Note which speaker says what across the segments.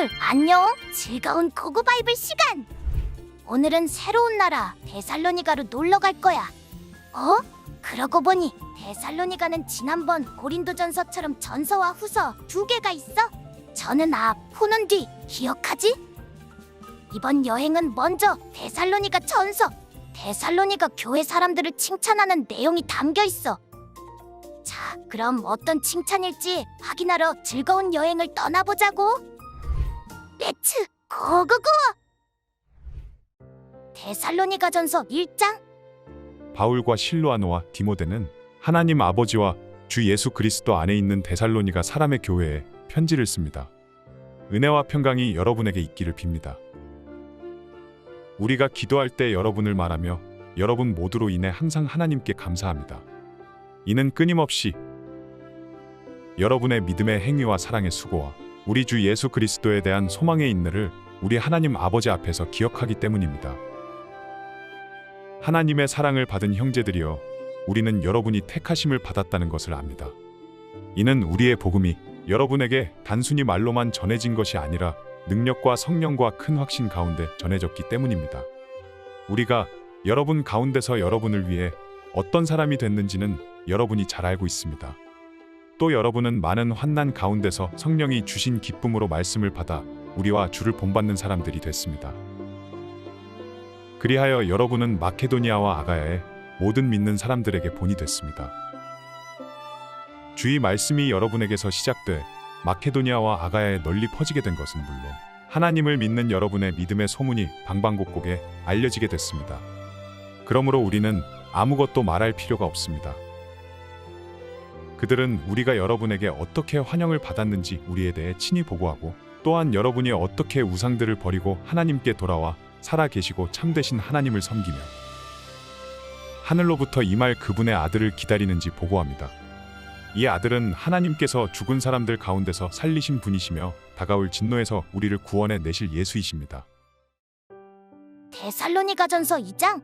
Speaker 1: 친구들 안녕. 즐거운 고고 바이블 시간. 오늘은 새로운 나라 데살로니가로 놀러 갈 거야. 그러고 보니 데살로니가는 지난번 고린도전서처럼 전서와 후서 두 개가 있어. 저는 앞, 후는 뒤. 기억하지? 이번 여행은 먼저 데살로니가 전서. 데살로니가 교회 사람들을 칭찬하는 내용이 담겨 있어. 자, 그럼 어떤 칭찬일지 확인하러 즐거운 여행을 떠나보자고. 렛츠 고고고! 데살로니가전서 1장.
Speaker 2: 바울과 실로아노와 디모데는 하나님 아버지와 주 예수 그리스도 안에 있는 데살로니가 사람의 교회에 편지를 씁니다. 은혜와 평강이 여러분에게 있기를 빕니다. 우리가 기도할 때 여러분을 말하며 여러분 모두로 인해 항상 하나님께 감사합니다. 이는 끊임없이 여러분의 믿음의 행위와 사랑의 수고와 우리 주 예수 그리스도에 대한 소망의 인내를 우리 하나님 아버지 앞에서 기억하기 때문입니다. 하나님의 사랑을 받은 형제들이여, 우리는 여러분이 택하심을 받았다는 것을 압니다. 이는 우리의 복음이 여러분에게 단순히 말로만 전해진 것이 아니라 능력과 성령과 큰 확신 가운데 전해졌기 때문입니다. 우리가 여러분 가운데서 여러분을 위해 어떤 사람이 됐는지는 여러분이 잘 알고 있습니다. 또 여러분은 많은 환난 가운데서 성령이 주신 기쁨으로 말씀을 받아 우리와 주를 본받는 사람들이 됐습니다. 그리하여 여러분은 마케도니아와 아가야의 모든 믿는 사람들에게 본이 됐습니다. 주의 말씀이 여러분에게서 시작돼 마케도니아와 아가야에 널리 퍼지게 된 것은 물론 하나님을 믿는 여러분의 믿음의 소문이 방방곡곡에 알려지게 됐습니다. 그러므로 우리는 아무것도 말할 필요가 없습니다. 그들은 우리가 여러분에게 어떻게 환영을 받았는지 우리에 대해 친히 보고하고, 또한 여러분이 어떻게 우상들을 버리고 하나님께 돌아와 살아 계시고 참되신 하나님을 섬기며 하늘로부터 임할 그분의 아들을 기다리는지 보고합니다. 이 아들은 하나님께서 죽은 사람들 가운데서 살리신 분이시며 다가올 진노에서 우리를 구원해 내실 예수이십니다.
Speaker 1: 데살로니가전서 2장.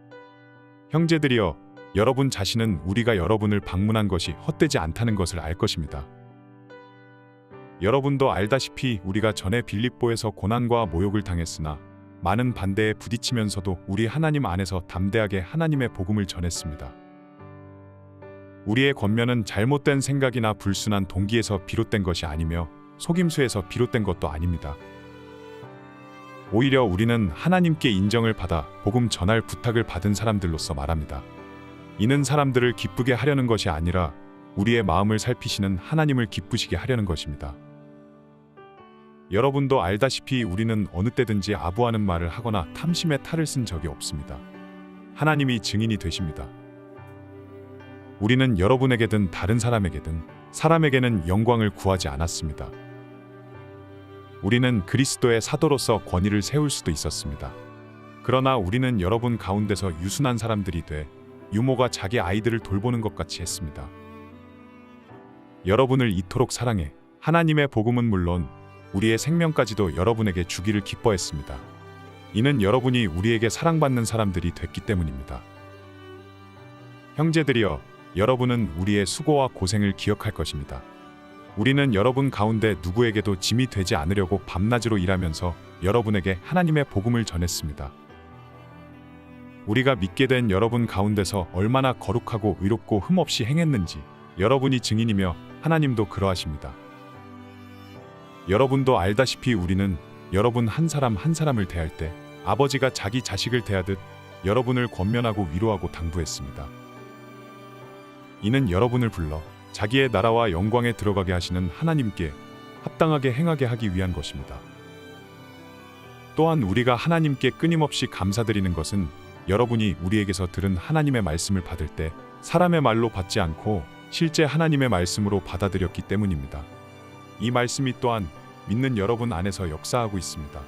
Speaker 2: 형제들이여, 여러분 자신은 우리가 여러분을 방문한 것이 헛되지 않다는 것을 알 것입니다. 여러분도 알다시피 우리가 전에 빌립보에서 고난과 모욕을 당했으나 많은 반대에 부딪히면서도 우리 하나님 안에서 담대하게 하나님의 복음을 전했습니다. 우리의 권면은 잘못된 생각이나 불순한 동기에서 비롯된 것이 아니며 속임수에서 비롯된 것도 아닙니다. 오히려 우리는 하나님께 인정을 받아 복음 전할 부탁을 받은 사람들로서 말합니다. 이는 사람들을 기쁘게 하려는 것이 아니라 우리의 마음을 살피시는 하나님을 기쁘시게 하려는 것입니다. 여러분도 알다시피 우리는 어느 때든지 아부하는 말을 하거나 탐심의 탈을 쓴 적이 없습니다. 하나님이 증인이 되십니다. 우리는 여러분에게든 다른 사람에게든 사람에게는 영광을 구하지 않았습니다. 우리는 그리스도의 사도로서 권위를 세울 수도 있었습니다. 그러나 우리는 여러분 가운데서 유순한 사람들이 돼 유모가 자기 아이들을 돌보는 것 같이 했습니다. 여러분을 이토록 사랑해 하나님의 복음은 물론 우리의 생명까지도 여러분에게 주기를 기뻐했습니다. 이는 여러분이 우리에게 사랑받는 사람들이 됐기 때문입니다. 형제들이여, 여러분은 우리의 수고와 고생을 기억할 것입니다. 우리는 여러분 가운데 누구에게도 짐이 되지 않으려고 밤낮으로 일하면서 여러분에게 하나님의 복음을 전했습니다. 우리가 믿게 된 여러분 가운데서 얼마나 거룩하고 의롭고 흠없이 행했는지 여러분이 증인이며 하나님도 그러하십니다. 여러분도 알다시피 우리는 여러분 한 사람 한 사람을 대할 때 아버지가 자기 자식을 대하듯 여러분을 권면하고 위로하고 당부했습니다. 이는 여러분을 불러 자기의 나라와 영광에 들어가게 하시는 하나님께 합당하게 행하게 하기 위한 것입니다. 또한 우리가 하나님께 끊임없이 감사드리는 것은 여러분이 우리에게서 들은 하나님의 말씀을 받을 때 사람의 말로 받지 않고 실제 하나님의 말씀으로 받아들였기 때문입니다. 이 말씀이 또한 믿는 여러분 안에서 역사하고 있습니다.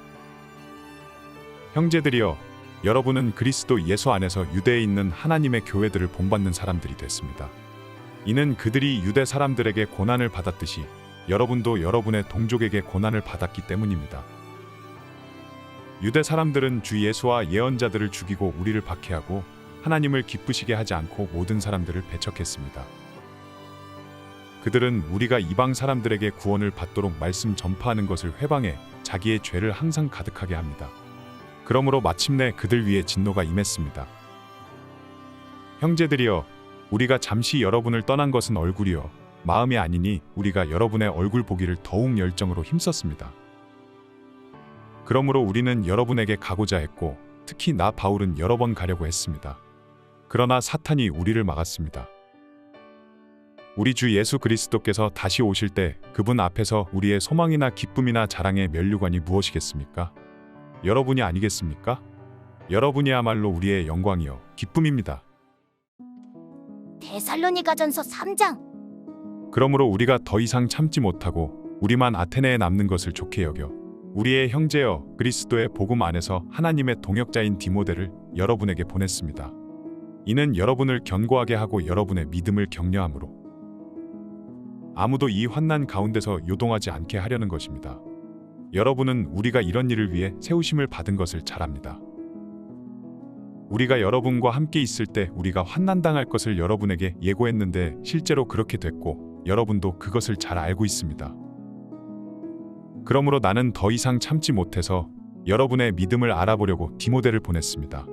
Speaker 2: 형제들이여, 여러분은 그리스도 예수 안에서 유대에 있는 하나님의 교회들을 본받는 사람들이 됐습니다. 이는 그들이 유대 사람들에게 고난을 받았듯이 여러분도 여러분의 동족에게 고난을 받았기 때문입니다. 유대 사람들은 주 예수와 예언자들을 죽이고 우리를 박해하고 하나님을 기쁘시게 하지 않고 모든 사람들을 배척했습니다. 그들은 우리가 이방 사람들에게 구원을 받도록 말씀 전파하는 것을 회방해 자기의 죄를 항상 가득하게 합니다. 그러므로 마침내 그들 위에 진노가 임했습니다. 형제들이여, 우리가 잠시 여러분을 떠난 것은 얼굴이요 마음이 아니니 우리가 여러분의 얼굴 보기를 더욱 열정으로 힘썼습니다. 그러므로 우리는 여러분에게 가고자 했고 특히 나 바울은 여러 번 가려고 했습니다. 그러나 사탄이 우리를 막았습니다. 우리 주 예수 그리스도께서 다시 오실 때 그분 앞에서 우리의 소망이나 기쁨이나 자랑의 면류관이 무엇이겠습니까? 여러분이 아니겠습니까? 여러분이야말로 우리의 영광이요 기쁨입니다.
Speaker 1: 데살로니가전서 3장.
Speaker 2: 그러므로 우리가 더 이상 참지 못하고 우리만 아테네에 남는 것을 좋게 여겨 우리의 형제여 그리스도의 복음 안에서 하나님의 동역자인 디모데를 여러분에게 보냈습니다. 이는 여러분을 견고하게 하고 여러분의 믿음을 격려함으로 아무도 이 환난 가운데서 요동하지 않게 하려는 것입니다. 여러분은 우리가 이런 일을 위해 세우심을 받은 것을 잘 압니다. 우리가 여러분과 함께 있을 때 우리가 환난당할 것을 여러분에게 예고했는데 실제로 그렇게 됐고 여러분도 그것을 잘 알고 있습니다. 그러므로 나는 더 이상 참지 못해서 여러분의 믿음을 알아보려고 디모데를 보냈습니다.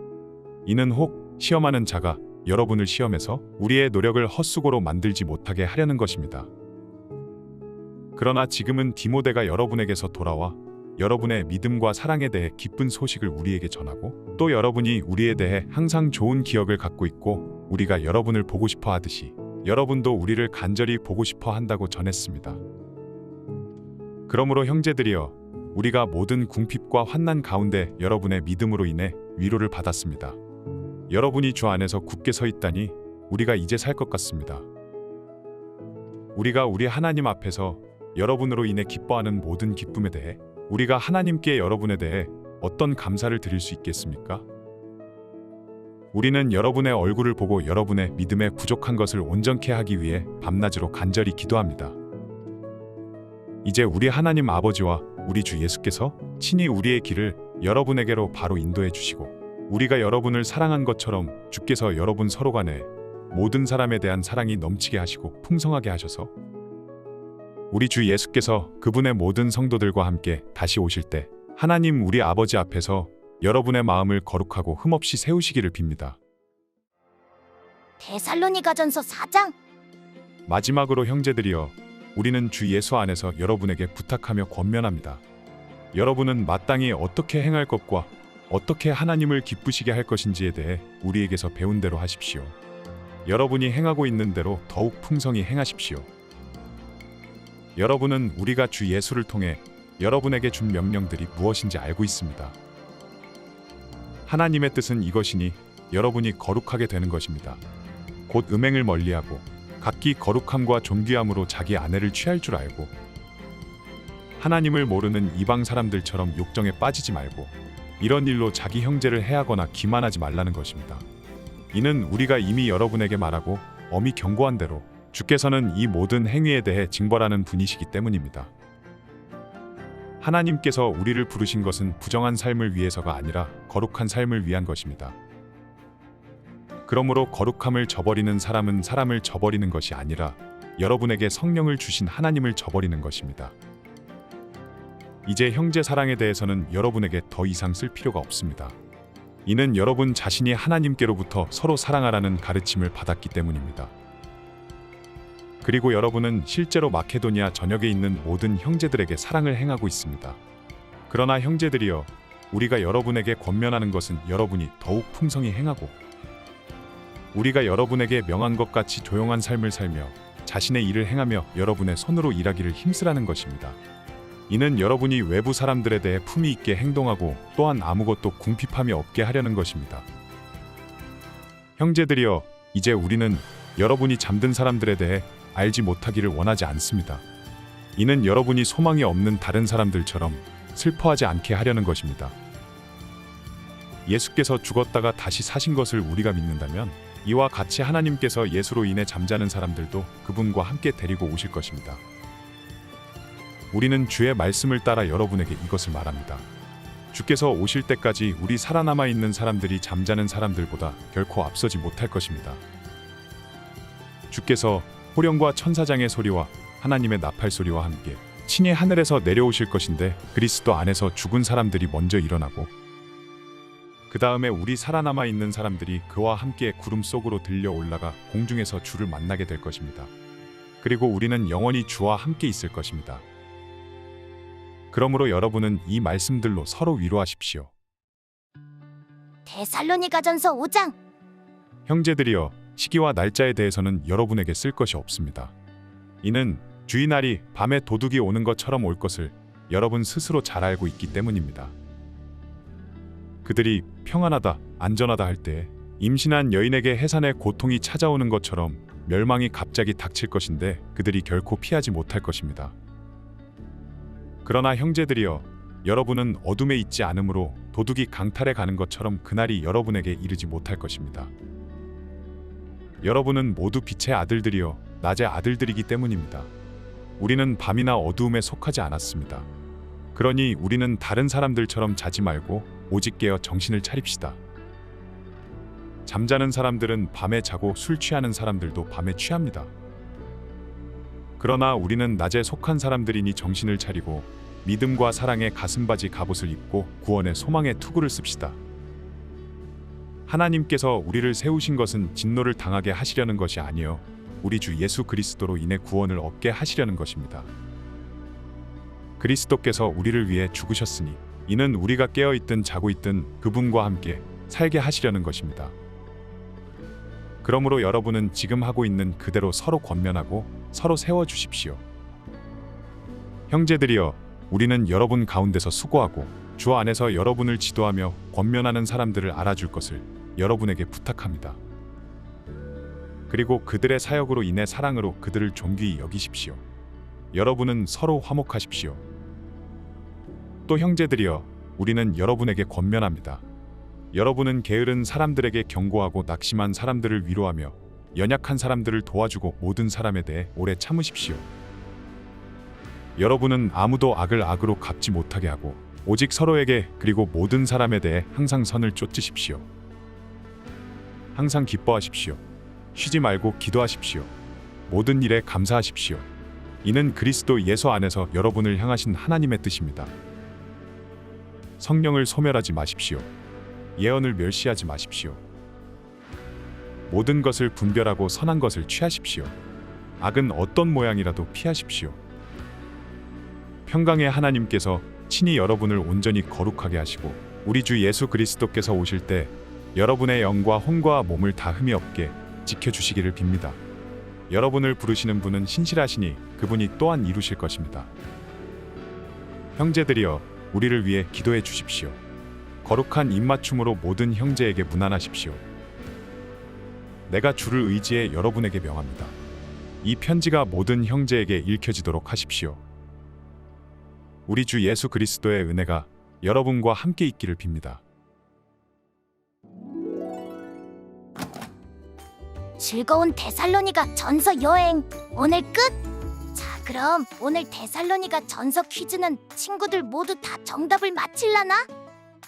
Speaker 2: 이는 혹 시험하는 자가 여러분을 시험해서 우리의 노력을 헛수고로 만들지 못하게 하려는 것입니다. 그러나 지금은 디모데가 여러분에게서 돌아와 여러분의 믿음과 사랑에 대해 기쁜 소식을 우리에게 전하고 또 여러분이 우리에 대해 항상 좋은 기억을 갖고 있고 우리가 여러분을 보고 싶어 하듯이 여러분도 우리를 간절히 보고 싶어 한다고 전했습니다. 그러므로 형제들이여, 우리가 모든 궁핍과 환난 가운데 여러분의 믿음으로 인해 위로를 받았습니다. 여러분이 주 안에서 굳게 서 있다니 우리가 이제 살 것 같습니다. 우리가 우리 하나님 앞에서 여러분으로 인해 기뻐하는 모든 기쁨에 대해 우리가 하나님께 여러분에 대해 어떤 감사를 드릴 수 있겠습니까? 우리는 여러분의 얼굴을 보고 여러분의 믿음에 부족한 것을 온전케 하기 위해 밤낮으로 간절히 기도합니다. 이제 우리 하나님 아버지와 우리 주 예수께서 친히 우리의 길을 여러분에게로 바로 인도해 주시고 우리가 여러분을 사랑한 것처럼 주께서 여러분 서로 간에 모든 사람에 대한 사랑이 넘치게 하시고 풍성하게 하셔서 우리 주 예수께서 그분의 모든 성도들과 함께 다시 오실 때 하나님 우리 아버지 앞에서 여러분의 마음을 거룩하고 흠없이 세우시기를 빕니다.
Speaker 1: 데살로니가전서 4장.
Speaker 2: 마지막으로 형제들이여, 우리는 주 예수 안에서 여러분에게 부탁하며 권면합니다. 여러분은 마땅히 어떻게 행할 것과 어떻게 하나님을 기쁘시게 할 것인지에 대해 우리에게서 배운 대로 하십시오. 여러분이 행하고 있는 대로 더욱 풍성히 행하십시오. 여러분은 우리가 주 예수를 통해 여러분에게 준 명령들이 무엇인지 알고 있습니다. 하나님의 뜻은 이것이니 여러분이 거룩하게 되는 것입니다. 곧 음행을 멀리하고 각기 거룩함과 존귀함으로 자기 아내를 취할 줄 알고 하나님을 모르는 이방 사람들처럼 욕정에 빠지지 말고 이런 일로 자기 형제를 해하거나 기만하지 말라는 것입니다. 이는 우리가 이미 여러분에게 말하고 엄히 경고한 대로 주께서는 이 모든 행위에 대해 징벌하는 분이시기 때문입니다. 하나님께서 우리를 부르신 것은 부정한 삶을 위해서가 아니라 거룩한 삶을 위한 것입니다. 그러므로 거룩함을 저버리는 사람은 사람을 저버리는 것이 아니라 여러분에게 성령을 주신 하나님을 저버리는 것입니다. 이제 형제 사랑에 대해서는 여러분에게 더 이상 쓸 필요가 없습니다. 이는 여러분 자신이 하나님께로부터 서로 사랑하라는 가르침을 받았기 때문입니다. 그리고 여러분은 실제로 마케도니아 전역에 있는 모든 형제들에게 사랑을 행하고 있습니다. 그러나 형제들이여, 우리가 여러분에게 권면하는 것은 여러분이 더욱 풍성히 행하고 우리가 여러분에게 명한 것 같이 조용한 삶을 살며 자신의 일을 행하며 여러분의 손으로 일하기를 힘쓰라는 것입니다. 이는 여러분이 외부 사람들에 대해 품위 있게 행동하고 또한 아무것도 궁핍함이 없게 하려는 것입니다. 형제들이여, 이제 우리는 여러분이 잠든 사람들에 대해 알지 못하기를 원하지 않습니다. 이는 여러분이 소망이 없는 다른 사람들처럼 슬퍼하지 않게 하려는 것입니다. 예수께서 죽었다가 다시 사신 것을 우리가 믿는다면 이와 같이 하나님께서 예수로 인해 잠자는 사람들도 그분과 함께 데리고 오실 것입니다. 우리는 주의 말씀을 따라 여러분에게 이것을 말합니다. 주께서 오실 때까지 우리 살아남아 있는 사람들이 잠자는 사람들보다 결코 앞서지 못할 것입니다. 주께서 호령과 천사장의 소리와 하나님의 나팔 소리와 함께 친히 하늘에서 내려오실 것인데 그리스도 안에서 죽은 사람들이 먼저 일어나고 그 다음에 우리 살아남아 있는 사람들이 그와 함께 구름 속으로 들려 올라가 공중에서 주를 만나게 될 것입니다. 그리고 우리는 영원히 주와 함께 있을 것입니다. 그러므로 여러분은 이 말씀들로 서로 위로하십시오.
Speaker 1: 데살로니가전서 5장.
Speaker 2: 형제들이여, 시기와 날짜에 대해서는 여러분에게 쓸 것이 없습니다. 이는 주의 날이 밤에 도둑이 오는 것처럼 올 것을 여러분 스스로 잘 알고 있기 때문입니다. 그들이 평안하다, 안전하다 할 때 임신한 여인에게 해산의 고통이 찾아오는 것처럼 멸망이 갑자기 닥칠 것인데 그들이 결코 피하지 못할 것입니다. 그러나 형제들이여, 여러분은 어둠에 있지 않으므로 도둑이 강탈해 가는 것처럼 그날이 여러분에게 이르지 못할 것입니다. 여러분은 모두 빛의 아들들이여 낮의 아들들이기 때문입니다. 우리는 밤이나 어두움에 속하지 않았습니다. 그러니 우리는 다른 사람들처럼 자지 말고 오직 깨어 정신을 차립시다. 잠자는 사람들은 밤에 자고 술 취하는 사람들도 밤에 취합니다. 그러나 우리는 낮에 속한 사람들이니 정신을 차리고 믿음과 사랑의 가슴바지 갑옷을 입고 구원의 소망의 투구를 씁시다. 하나님께서 우리를 세우신 것은 진노를 당하게 하시려는 것이 아니요 우리 주 예수 그리스도로 인해 구원을 얻게 하시려는 것입니다. 그리스도께서 우리를 위해 죽으셨으니 이는 우리가 깨어있든 자고 있든 그분과 함께 살게 하시려는 것입니다. 그러므로 여러분은 지금 하고 있는 그대로 서로 권면하고 서로 세워주십시오. 형제들이여, 우리는 여러분 가운데서 수고하고 주 안에서 여러분을 지도하며 권면하는 사람들을 알아줄 것을 여러분에게 부탁합니다. 그리고 그들의 사역으로 인해 사랑으로 그들을 존귀히 여기십시오. 여러분은 서로 화목하십시오. 또 형제들이여, 우리는 여러분에게 권면합니다. 여러분은 게으른 사람들에게 경고하고 낙심한 사람들을 위로하며 연약한 사람들을 도와주고 모든 사람에 대해 오래 참으십시오. 여러분은 아무도 악을 악으로 갚지 못하게 하고 오직 서로에게 그리고 모든 사람에 대해 항상 선을 쫓으십시오. 항상 기뻐하십시오. 쉬지 말고 기도하십시오. 모든 일에 감사하십시오. 이는 그리스도 예수 안에서 여러분을 향하신 하나님의 뜻입니다. 성령을 소멸하지 마십시오. 예언을 멸시하지 마십시오. 모든 것을 분별하고 선한 것을 취하십시오. 악은 어떤 모양이라도 피하십시오. 평강의 하나님께서 친히 여러분을 온전히 거룩하게 하시고 우리 주 예수 그리스도께서 오실 때 여러분의 영과 혼과 몸을 다 흠이 없게 지켜주시기를 빕니다. 여러분을 부르시는 분은 신실하시니 그분이 또한 이루실 것입니다. 형제들이여, 우리를 위해 기도해 주십시오. 거룩한 입맞춤으로 모든 형제에게 문안하십시오. 내가 주를 의지해 여러분에게 명합니다. 이 편지가 모든 형제에게 읽혀지도록 하십시오. 우리 주 예수 그리스도의 은혜가 여러분과 함께 있기를 빕니다.
Speaker 1: 즐거운 데살로니가 전서 여행 오늘 끝! 자, 그럼 오늘 데살로니가 전서 퀴즈는 친구들 모두 다 정답을 맞힐라나?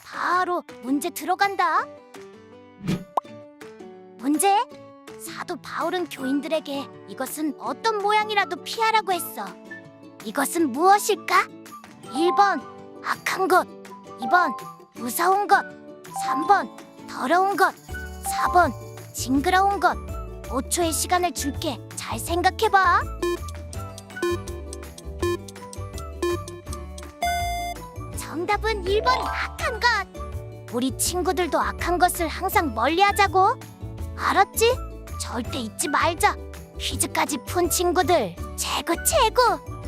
Speaker 1: 바로 문제 들어간다. 문제! 사도 바울은 교인들에게 이것은 어떤 모양이라도 피하라고 했어. 이것은 무엇일까? 1번 악한 것, 2번 무서운 것, 3번 더러운 것, 4번 징그러운 것. 5초의 시간을 줄게. 잘 생각해봐. 정답은 1번 악한 것. 우리 친구들도 악한 것을 항상 멀리하자고. 알았지? 절대 잊지 말자. 퀴즈까지 푼 친구들 최고 최고.